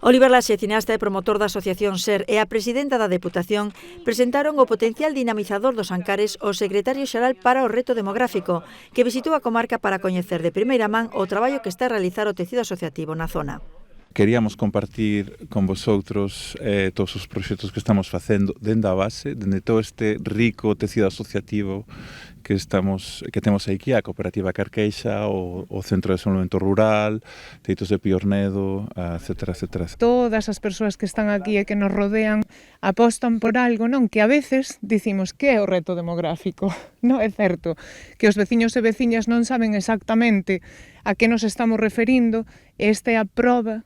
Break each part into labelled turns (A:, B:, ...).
A: Óliver Laxe, cineasta e promotor da Asociación SER, e a presidenta da Deputación presentaron o potencial dinamizador dos Ancares ao secretario xeral para o reto demográfico, que visitou a comarca para coñecer de primeira man o traballo que está a realizar o tecido asociativo na zona.
B: Queríamos compartir con vosotros todos os proxectos que estamos facendo dende a base, dende todo este rico tecido asociativo que temos aquí, a Cooperativa Carqueixa, o Centro de Desenvolvemento Rural, Teitos de Piornedo, etcétera, etcétera.
C: Todas as persoas que están aquí e que nos rodean apostan por algo, non? Que a veces dicimos que é o reto demográfico. Non é certo que os veciños e veciñas non saben exactamente a que nos estamos referindo. Esta é a proba,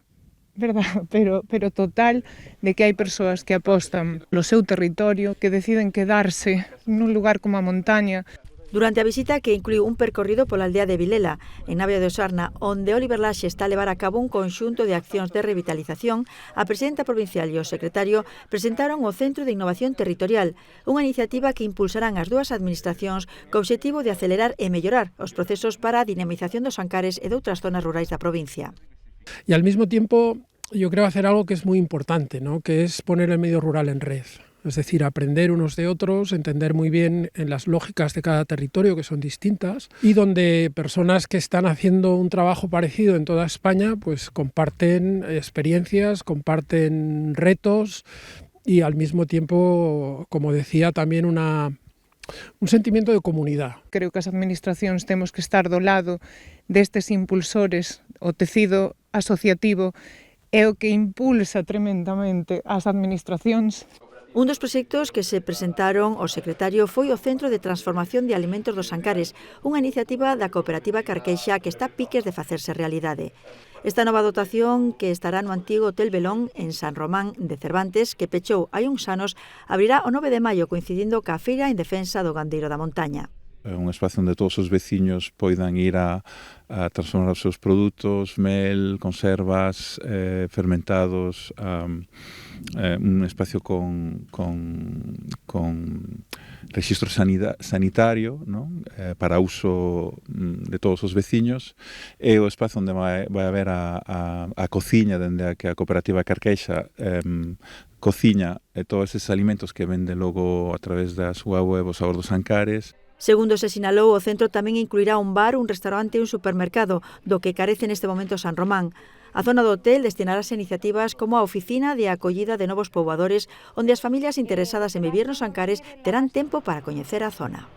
C: verdad, pero total, de que hai persoas que apostan polo seu territorio, que deciden quedarse nun lugar como a montaña.
A: Durante a visita, que incluiu un percorrido pola aldea de Vilela, en Navia de Osarna, onde Óliver Laxe está a levar a cabo un conxunto de accións de revitalización, a presidenta provincial e o secretario presentaron o Centro de Innovación Territorial, unha iniciativa que impulsarán as dúas administracións co obxectivo de acelerar e mellorar os procesos para a dinamización dos Ancares e de outras zonas rurais da provincia.
D: Y al mismo tiempo yo creo hacer algo que es muy importante, ¿no? Que es poner el medio rural en red. Es decir, aprender unos de otros, entender muy bien en las lógicas de cada territorio, que son distintas, y donde personas que están haciendo un trabajo parecido en toda España, pues comparten experiencias, comparten retos y al mismo tiempo, como decía, también un sentimiento de comunidad.
C: Creo que as administracións temos que estar do lado destes impulsores. O tecido asociativo é o que impulsa tremendamente as administracións.
A: Un dos proxectos que se presentaron ao secretario foi o Centro de Transformación de Alimentos dos Ancares, unha iniciativa da Cooperativa Carqueixa que está a piques de facerse realidade. Esta nova dotación, que estará no antigo Hotel Belón en San Román de Cervantes, que pechou hai uns anos, abrirá o 9 de maio coincidindo ca Feira en defensa do gandeiro da montaña.
B: É un espacio onde todos os veciños poidan ir a transformar os seus produtos, mel, conservas, fermentados, un espacio con rexistro sanitario, non? Para uso de todos os veciños, e o espacio onde vai haber a cociña, dende a que a Cooperativa Carqueixa cociña todos eses alimentos que vende logo a través da súa web o Sabor dos Ancares.
A: Segundo se sinalou, o centro tamén incluirá un bar, un restaurante e un supermercado, do que carece neste momento San Román. A zona do hotel destinarase a iniciativas como a oficina de acollida de novos poboadores, onde as familias interesadas en vivir nos Ancares terán tempo para coñecer a zona.